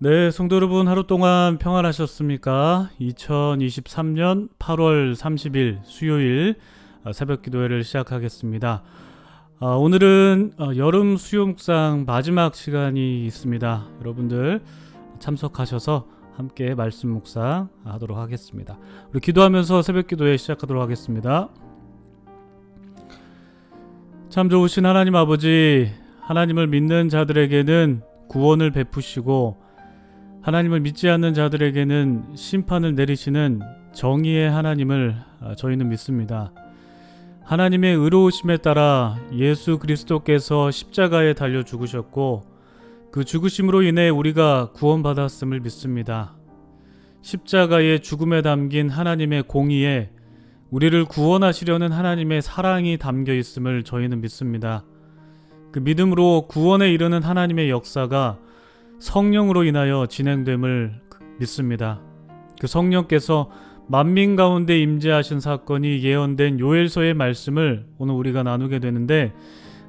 네, 성도 여러분 하루 동안 평안하셨습니까? 2023년 8월 30일 수요일 새벽 기도회를 시작하겠습니다. 오늘은 여름 수요 묵상 마지막 시간이 있습니다. 여러분들 참석하셔서 함께 말씀 묵상 하도록 하겠습니다. 우리 기도하면서 새벽 기도회 시작하도록 하겠습니다. 참 좋으신 하나님 아버지, 하나님을 믿는 자들에게는 구원을 베푸시고 하나님을 믿지 않는 자들에게는 심판을 내리시는 정의의 하나님을 저희는 믿습니다. 하나님의 의로우심에 따라 예수 그리스도께서 십자가에 달려 죽으셨고 그 죽으심으로 인해 우리가 구원받았음을 믿습니다. 십자가의 죽음에 담긴 하나님의 공의에 우리를 구원하시려는 하나님의 사랑이 담겨 있음을 저희는 믿습니다. 그 믿음으로 구원에 이르는 하나님의 역사가 성령으로 인하여 진행됨을 믿습니다. 그 성령께서 만민 가운데 임재하신 사건이 예언된 요엘서의 말씀을 오늘 우리가 나누게 되는데,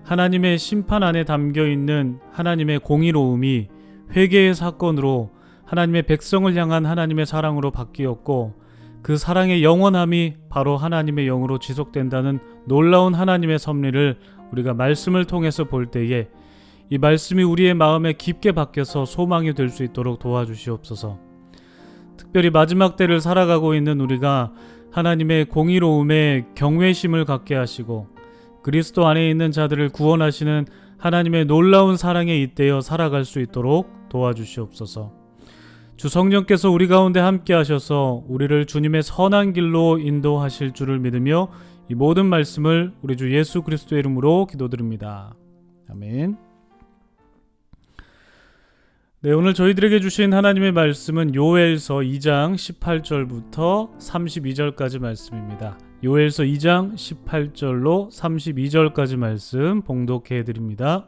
하나님의 심판 안에 담겨있는 하나님의 공의로움이 회개의 사건으로 하나님의 백성을 향한 하나님의 사랑으로 바뀌었고, 그 사랑의 영원함이 바로 하나님의 영으로 지속된다는 놀라운 하나님의 섭리를 우리가 말씀을 통해서 볼 때에 이 말씀이 우리의 마음에 깊게 박혀서 소망이 될 수 있도록 도와주시옵소서. 특별히 마지막 때를 살아가고 있는 우리가 하나님의 공의로움에 경외심을 갖게 하시고 그리스도 안에 있는 자들을 구원하시는 하나님의 놀라운 사랑에 잇대어 살아갈 수 있도록 도와주시옵소서. 주 성령께서 우리 가운데 함께 하셔서 우리를 주님의 선한 길로 인도하실 줄을 믿으며 이 모든 말씀을 우리 주 예수 그리스도의 이름으로 기도드립니다. 아멘. 네, 오늘 저희들에게 주신 하나님의 말씀은 요엘서 2장 18절부터 32절까지 말씀입니다. 요엘서 2장 18절로 32절까지 말씀 봉독해 드립니다.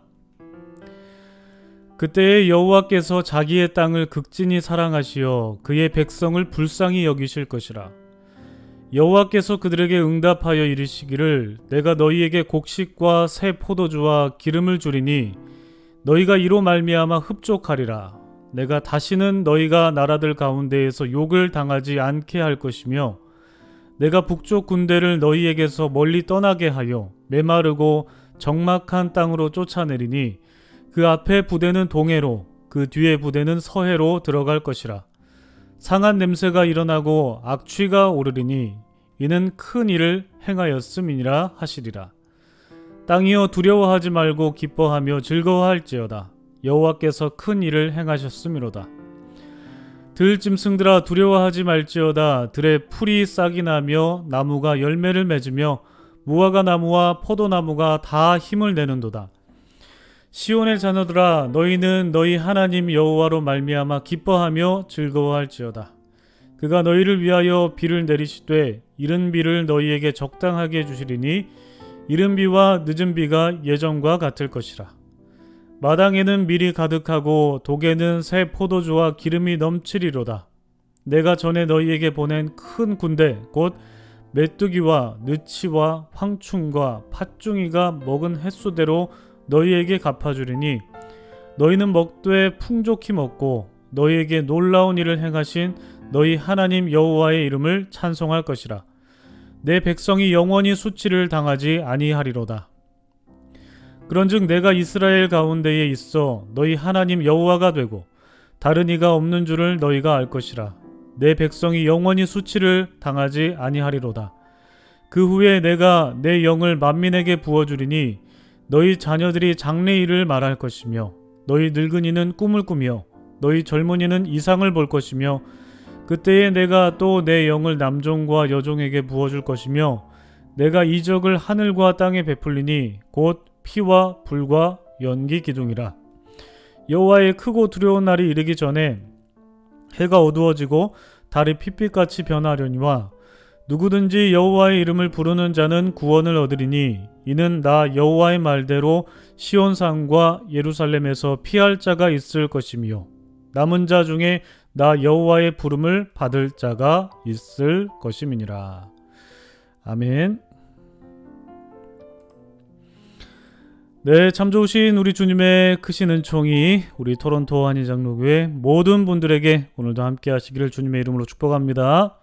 그때에 여호와께서 자기의 땅을 극진히 사랑하시어 그의 백성을 불쌍히 여기실 것이라. 여호와께서 그들에게 응답하여 이르시기를 내가 너희에게 곡식과 새 포도주와 기름을 주리니 너희가 이로 말미암아 흡족하리라. 내가 다시는 너희가 나라들 가운데에서 욕을 당하지 않게 할 것이며 내가 북쪽 군대를 너희에게서 멀리 떠나게 하여 메마르고 적막한 땅으로 쫓아내리니 그 앞에 부대는 동해로 그 뒤에 부대는 서해로 들어갈 것이라. 상한 냄새가 일어나고 악취가 오르리니 이는 큰 일을 행하였음이니라 하시리라. 땅이여 두려워하지 말고 기뻐하며 즐거워할지어다. 여호와께서 큰 일을 행하셨음이로다. 들짐승들아 두려워하지 말지어다. 들에 풀이 싹이 나며 나무가 열매를 맺으며 무화과 나무와 포도나무가 다 힘을 내는도다. 시온의 자녀들아 너희는 너희 하나님 여호와로 말미암아 기뻐하며 즐거워할지어다. 그가 너희를 위하여 비를 내리시되 이른 비를 너희에게 적당하게 주시리니 이른 비와 늦은 비가 예전과 같을 것이라. 마당에는 밀이 가득하고 독에는 새 포도주와 기름이 넘치리로다. 내가 전에 너희에게 보낸 큰 군대 곧 메뚜기와 느치와 황충과 팥중이가 먹은 횟수대로 너희에게 갚아주리니 너희는 먹되 풍족히 먹고 너희에게 놀라운 일을 행하신 너희 하나님 여호와의 이름을 찬송할 것이라. 내 백성이 영원히 수치를 당하지 아니하리로다. 그런즉 내가 이스라엘 가운데에 있어 너희 하나님 여호와가 되고 다른 이가 없는 줄을 너희가 알 것이라. 내 백성이 영원히 수치를 당하지 아니하리로다. 그 후에 내가 내 영을 만민에게 부어주리니 너희 자녀들이 장래일을 말할 것이며 너희 늙은이는 꿈을 꾸며 너희 젊은이는 이상을 볼 것이며 그때에 내가 또 내 영을 남종과 여종에게 부어줄 것이며 내가 이적을 하늘과 땅에 베풀리니 곧 피와 불과 연기 기둥이라. 여호와의 크고 두려운 날이 이르기 전에 해가 어두워지고 달이 핏빛같이 변하려니와 누구든지 여호와의 이름을 부르는 자는 구원을 얻으리니 이는 나 여호와의 말대로 시온산과 예루살렘에서 피할 자가 있을 것이며 남은 자 중에 나 여호와의 부름을 받을 자가 있을 것임이니라. 아멘. 네, 참 좋으신 우리 주님의 크신 은총이 우리 토론토 한인장로교회 모든 분들에게 오늘도 함께 하시기를 주님의 이름으로 축복합니다.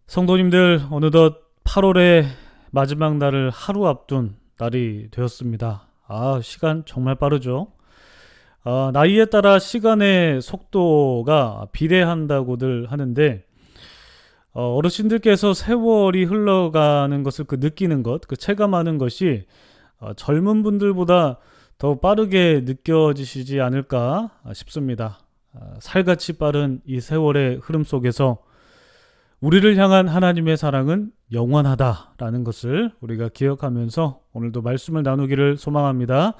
성도님들, 어느덧 8월의 마지막 날을 하루 앞둔 날이 되었습니다. 시간 정말 빠르죠. 나이에 따라 시간의 속도가 비례한다고들 하는데, 어르신들께서 세월이 흘러가는 것을 느끼는 것, 체감하는 것이 젊은 분들보다 더 빠르게 느껴지시지 않을까 싶습니다. 살같이 빠른 이 세월의 흐름 속에서 우리를 향한 하나님의 사랑은 영원하다라는 것을 우리가 기억하면서 오늘도 말씀을 나누기를 소망합니다.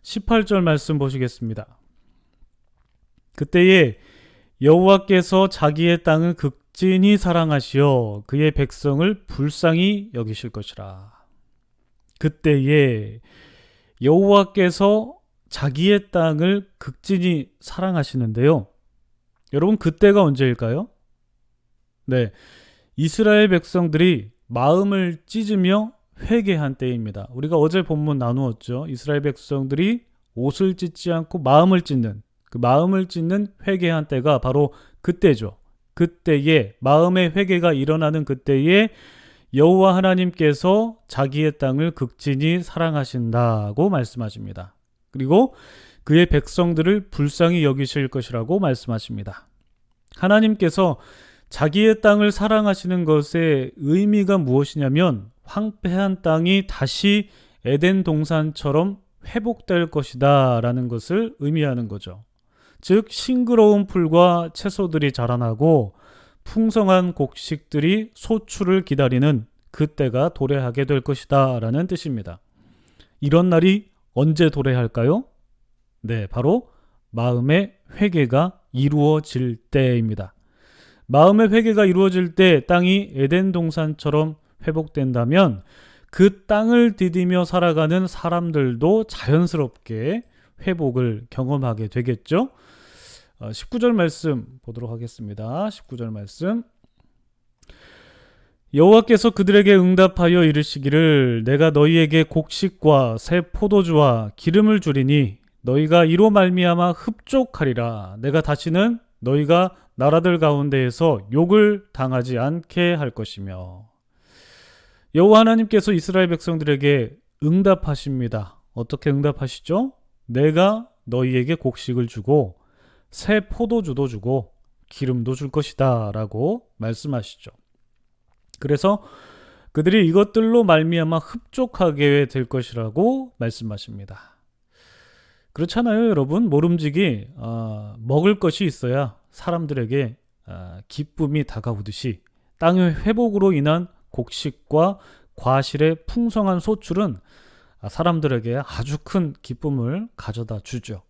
18절 말씀 보시겠습니다. 그때에 여호와께서 자기의 땅을 극진히 사랑하시어 그의 백성을 불쌍히 여기실 것이라. 그때에 여호와께서 자기의 땅을 극진히 사랑하시는데요. 여러분, 그때가 언제일까요? 네, 이스라엘 백성들이 마음을 찢으며 회개한 때입니다. 우리가 어제 본문 나누었죠. 이스라엘 백성들이 옷을 찢지 않고 마음을 찢는, 그 마음을 찢는 회개한 때가 바로 그때죠. 그때에, 마음의 회개가 일어나는 그때에 여호와 하나님께서 자기의 땅을 극진히 사랑하신다고 말씀하십니다. 그리고 그의 백성들을 불쌍히 여기실 것이라고 말씀하십니다. 하나님께서 자기의 땅을 사랑하시는 것의 의미가 무엇이냐면 황폐한 땅이 다시 에덴 동산처럼 회복될 것이다 라는 것을 의미하는 거죠. 즉 싱그러운 풀과 채소들이 자라나고 풍성한 곡식들이 소출을 기다리는 그때가 도래하게 될 것이다 라는 뜻입니다. 이런 날이 언제 도래할까요? 네, 바로 마음의 회개가 이루어질 때입니다. 마음의 회개가 이루어질 때 땅이 에덴 동산처럼 회복된다면 그 땅을 디디며 살아가는 사람들도 자연스럽게 회복을 경험하게 되겠죠. 19절 말씀 보도록 하겠습니다. 19절 말씀. 여호와께서 그들에게 응답하여 이르시기를 내가 너희에게 곡식과 새 포도주와 기름을 주리니 너희가 이로 말미암아 흡족하리라. 내가 다시는 너희가 나라들 가운데에서 욕을 당하지 않게 할 것이며. 여호와 하나님께서 이스라엘 백성들에게 응답하십니다. 어떻게 응답하시죠? 내가 너희에게 곡식을 주고 새 포도주도 주고 기름도 줄 것이다 라고 말씀하시죠. 그래서 그들이 이것들로 말미암아 흡족하게 될 것이라고 말씀하십니다. 그렇잖아요, 여러분. 모름지기 먹을 것이 있어야 사람들에게 기쁨이 다가오듯이 땅의 회복으로 인한 곡식과 과실의 풍성한 소출은 사람들에게 아주 큰 기쁨을 가져다 주죠.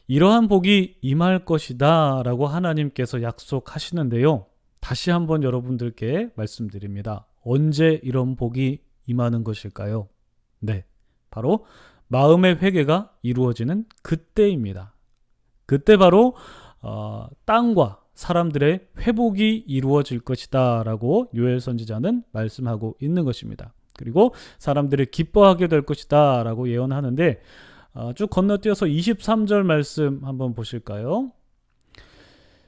이러한 복이 임할 것이다 라고 하나님께서 약속하시는데요. 다시 한번 여러분들께 말씀드립니다. 언제 이런 복이 임하는 것일까요? 네, 바로 마음의 회개가 이루어지는 그때입니다. 그때 바로 땅과 사람들의 회복이 이루어질 것이다 라고 요엘 선지자는 말씀하고 있는 것입니다. 그리고 사람들이 기뻐하게 될 것이다 라고 예언하는데 쭉 건너뛰어서 23절 말씀 한번 보실까요?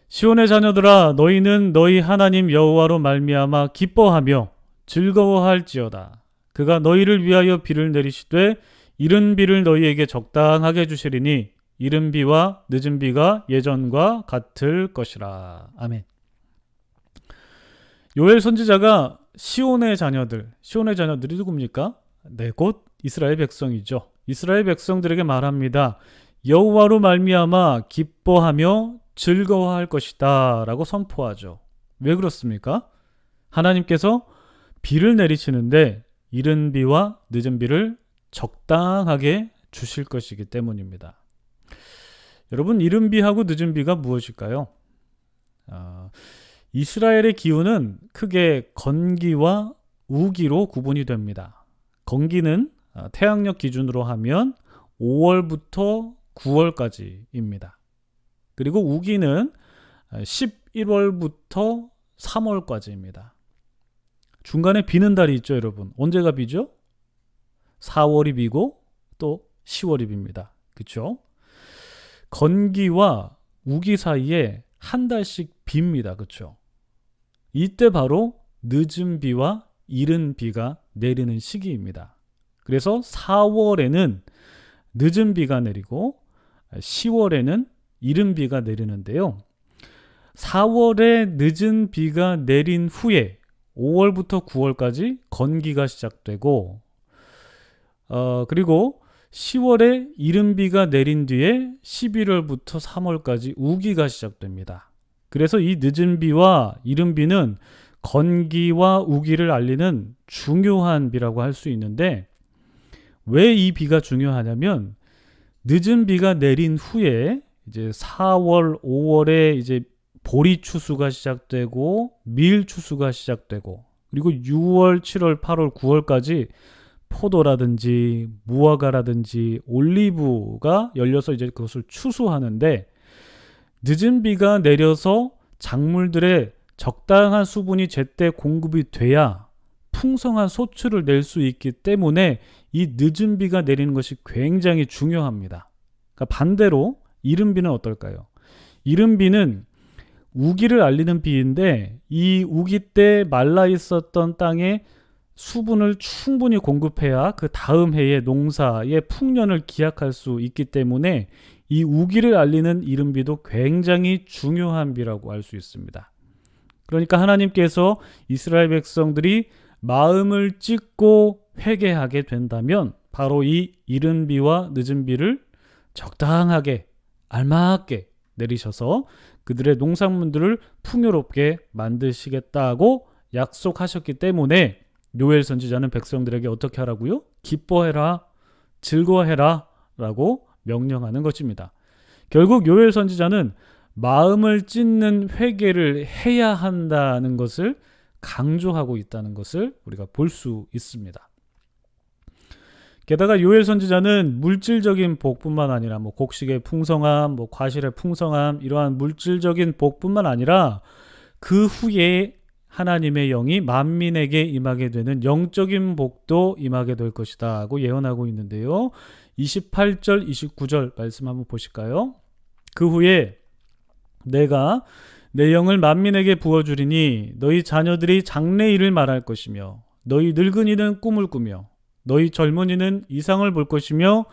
시온의 자녀들아 너희는 너희 하나님 여호와로 말미암아 기뻐하며 즐거워할지어다. 그가 너희를 위하여 비를 내리시되 이른 비를 너희에게 적당하게 주시리니 이른 비와 늦은 비가 예전과 같을 것이라. 아멘. 요엘 선지자가 시온의 자녀들이 누굽니까? 네, 곧 이스라엘 백성이죠. 이스라엘 백성들에게 말합니다. 여호와로 말미암아 기뻐하며 즐거워할 것이다 라고 선포하죠. 왜 그렇습니까? 하나님께서 비를 내리시는데 이른 비와 늦은 비를 적당하게 주실 것이기 때문입니다. 여러분, 이른 비하고 늦은 비가 무엇일까요? 이스라엘의 기후는 크게 건기와 우기로 구분이 됩니다. 건기는 태양력 기준으로 하면 5월부터 9월까지입니다. 그리고 우기는 11월부터 3월까지입니다. 중간에 비는 달이 있죠, 여러분. 언제가 비죠? 4월이 비고 또 10월입입니다. 그렇죠? 건기와 우기 사이에 한 달씩 빕니다. 그렇죠? 이때 바로 늦은 비와 이른 비가 내리는 시기입니다. 그래서 4월에는 늦은 비가 내리고 10월에는 이른 비가 내리는데요. 4월에 늦은 비가 내린 후에 5월부터 9월까지 건기가 시작되고 그리고 10월에 이른 비가 내린 뒤에 11월부터 3월까지 우기가 시작됩니다. 그래서 이 늦은 비와 이른 비는 건기와 우기를 알리는 중요한 비라고 할 수 있는데 왜 이 비가 중요하냐면 늦은 비가 내린 후에 이제 4월, 5월에 이제 보리 추수가 시작되고 밀 추수가 시작되고 그리고 6월, 7월, 8월, 9월까지 포도라든지 무화과라든지 올리브가 열려서 이제 그것을 추수하는데 늦은 비가 내려서 작물들의 적당한 수분이 제때 공급이 돼야 풍성한 소출을 낼 수 있기 때문에 이 늦은 비가 내리는 것이 굉장히 중요합니다. 그러니까 반대로 이른 비는 어떨까요? 이른 비는 우기를 알리는 비인데 이 우기 때 말라 있었던 땅에 수분을 충분히 공급해야 그 다음 해의 농사의 풍년을 기약할 수 있기 때문에 이 우기를 알리는 이른 비도 굉장히 중요한 비라고 알 수 있습니다. 그러니까 하나님께서 이스라엘 백성들이 마음을 찢고 회개하게 된다면 바로 이 이른 비와 늦은 비를 적당하게 알맞게 내리셔서 그들의 농산물들을 풍요롭게 만드시겠다고 약속하셨기 때문에 요엘 선지자는 백성들에게 어떻게 하라고요? 기뻐해라, 즐거워해라 라고 명령하는 것입니다. 결국 요엘 선지자는 마음을 찢는 회개를 해야 한다는 것을 강조하고 있다는 것을 우리가 볼 수 있습니다. 게다가 요엘 선지자는 물질적인 복뿐만 아니라 곡식의 풍성함, 과실의 풍성함 이러한 물질적인 복뿐만 아니라 그 후에 하나님의 영이 만민에게 임하게 되는 영적인 복도 임하게 될 것이다 하고 예언하고 있는데요. 28절, 29절 말씀 한번 보실까요? 그 후에 내가 내 영을 만민에게 부어주리니 너희 자녀들이 장래일을 말할 것이며 너희 늙은이는 꿈을 꾸며 너희 젊은이는 이상을 볼 것이며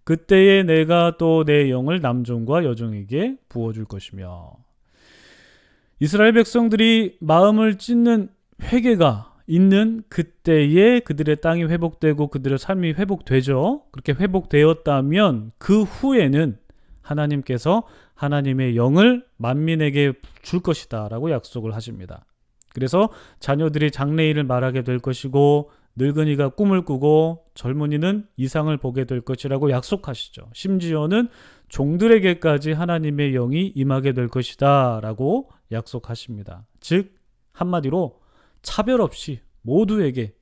그때에 내가 또 내 영을 남종과 여종에게 부어줄 것이며 이스라엘 백성들이 마음을 찢는 회개가 있는 그때에 그들의 땅이 회복되고 그들의 삶이 회복되죠. 그렇게 회복되었다면 그 후에는 하나님께서 하나님의 영을 만민에게 줄 것이다 라고 약속을 하십니다. 그래서 자녀들이 장래일을 말하게 될 것이고 늙은이가 꿈을 꾸고 젊은이는 이상을 보게 될 것이라고 약속하시죠. 심지어는 종들에게까지 하나님의 영이 임하게 될 것이다 라고 약속하십니다. 즉 한마디로 차별 없이 모두에게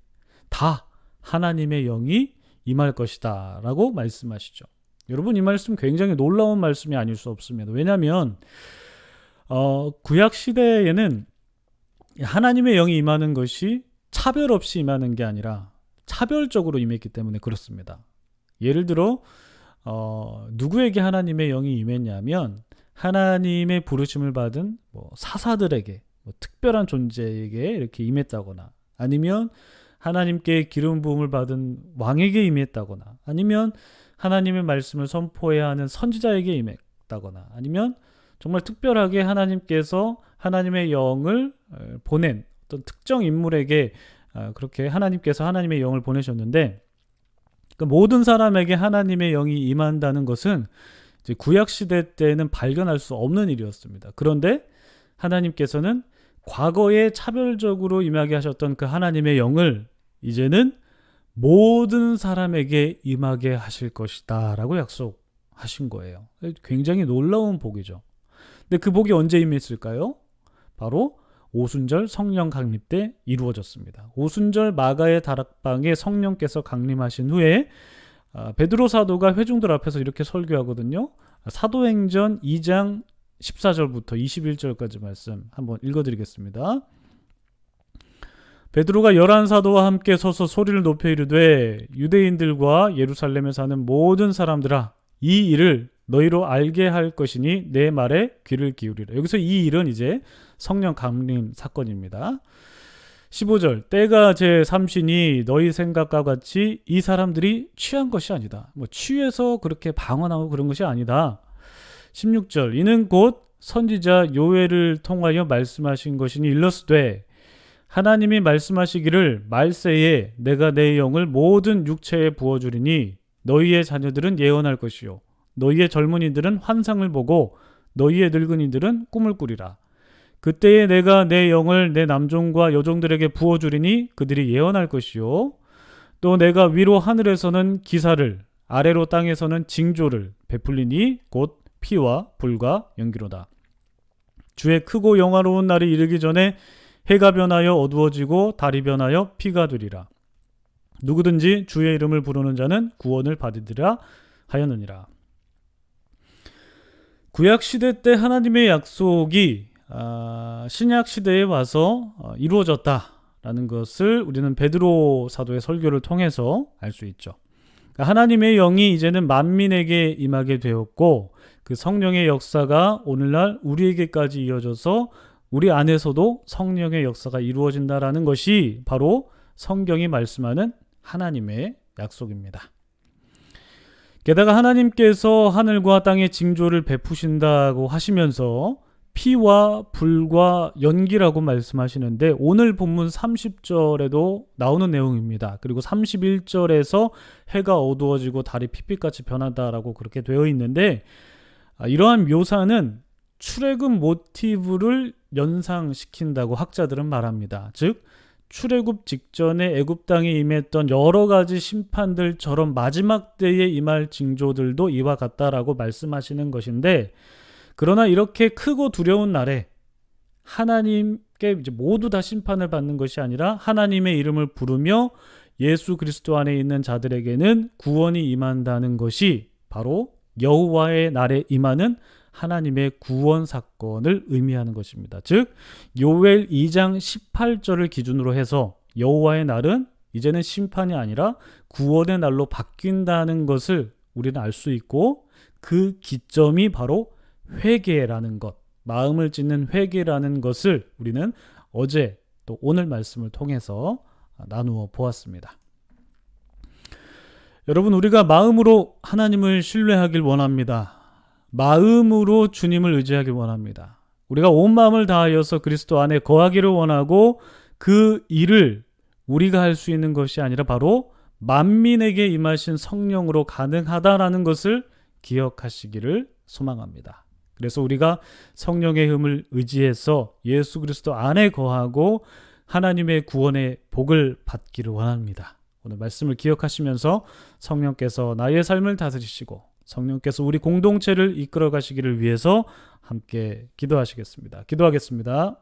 다 하나님의 영이 임할 것이다 라고 말씀하시죠. 여러분 이 말씀 굉장히 놀라운 말씀이 아닐 수 없습니다. 왜냐하면 구약 시대에는 하나님의 영이 임하는 것이 차별 없이 임하는 게 아니라 차별적으로 임했기 때문에 그렇습니다. 예를 들어 누구에게 하나님의 영이 임했냐면 하나님의 부르심을 받은 사사들에게 특별한 존재에게 이렇게 임했다거나 아니면 하나님께 기름 부음을 받은 왕에게 임했다거나 아니면 하나님의 말씀을 선포해야 하는 선지자에게 임했다거나 아니면 정말 특별하게 하나님께서 하나님의 영을 보낸 어떤 특정 인물에게 그렇게 하나님께서 하나님의 영을 보내셨는데 그 모든 사람에게 하나님의 영이 임한다는 것은 이제 구약 시대 때는 발견할 수 없는 일이었습니다. 그런데 하나님께서는 과거에 차별적으로 임하게 하셨던 그 하나님의 영을 이제는 모든 사람에게 임하게 하실 것이다 라고 약속하신 거예요. 굉장히 놀라운 복이죠. 근데 그 복이 언제 임했을까요? 바로 오순절 성령 강림 때 이루어졌습니다. 오순절 마가의 다락방에 성령께서 강림하신 후에 베드로 사도가 회중들 앞에서 이렇게 설교하거든요. 사도행전 2장 14절부터 21절까지 말씀 한번 읽어드리겠습니다. 베드로가 11사도와 함께 서서 소리를 높여 이르되 유대인들과 예루살렘에 사는 모든 사람들아 이 일을 너희로 알게 할 것이니 내 말에 귀를 기울이라. 여기서 이 일은 이제 성령 강림 사건입니다. 15절 때가 제3시니 너희 생각과 같이 이 사람들이 취한 것이 아니다. 취해서 그렇게 방언하고 그런 것이 아니다. 16절 이는 곧 선지자 요엘을 통하여 말씀하신 것이니 일러스되 하나님이 말씀하시기를 말세에 내가 내 영을 모든 육체에 부어주리니 너희의 자녀들은 예언할 것이요 너희의 젊은이들은 환상을 보고 너희의 늙은이들은 꿈을 꾸리라. 그때에 내가 내 영을 내 남종과 여종들에게 부어주리니 그들이 예언할 것이요 또 내가 위로 하늘에서는 기사를 아래로 땅에서는 징조를 베풀리니 곧 피와 불과 연기로다. 주의 크고 영화로운 날이 이르기 전에 해가 변하여 어두워지고 달이 변하여 피가 되리라. 누구든지 주의 이름을 부르는 자는 구원을 받으리라 하였느니라. 구약시대 때 하나님의 약속이 신약시대에 와서 이루어졌다라는 것을 우리는 베드로 사도의 설교를 통해서 알 수 있죠. 하나님의 영이 이제는 만민에게 임하게 되었고 그 성령의 역사가 오늘날 우리에게까지 이어져서 우리 안에서도 성령의 역사가 이루어진다라는 것이 바로 성경이 말씀하는 하나님의 약속입니다. 게다가 하나님께서 하늘과 땅의 징조를 베푸신다고 하시면서 피와 불과 연기라고 말씀하시는데 오늘 본문 30절에도 나오는 내용입니다. 그리고 31절에서 해가 어두워지고 달이 핏빛같이 변한다라고 그렇게 되어 있는데 이러한 묘사는 출애굽 모티브를 연상시킨다고 학자들은 말합니다. 즉 출애굽 직전에 애굽 땅에 임했던 여러 가지 심판들처럼 마지막 때에 임할 징조들도 이와 같다라고 말씀하시는 것인데 그러나 이렇게 크고 두려운 날에 하나님께 이제 모두 다 심판을 받는 것이 아니라 하나님의 이름을 부르며 예수 그리스도 안에 있는 자들에게는 구원이 임한다는 것이 바로 여호와의 날에 임하는 하나님의 구원 사건을 의미하는 것입니다. 즉 요엘 2장 18절을 기준으로 해서 여호와의 날은 이제는 심판이 아니라 구원의 날로 바뀐다는 것을 우리는 알 수 있고 그 기점이 바로 회개라는 것, 마음을 찢는 회개라는 것을 우리는 어제 또 오늘 말씀을 통해서 나누어 보았습니다. 여러분 우리가 마음으로 하나님을 신뢰하길 원합니다. 마음으로 주님을 의지하길 원합니다. 우리가 온 마음을 다하여서 그리스도 안에 거하기를 원하고 그 일을 우리가 할 수 있는 것이 아니라 바로 만민에게 임하신 성령으로 가능하다라는 것을 기억하시기를 소망합니다. 그래서 우리가 성령의 힘을 의지해서 예수 그리스도 안에 거하고 하나님의 구원의 복을 받기를 원합니다. 오늘 말씀을 기억하시면서 성령께서 나의 삶을 다스리시고 성령께서 우리 공동체를 이끌어 가시기를 위해서 함께 기도하시겠습니다. 기도하겠습니다.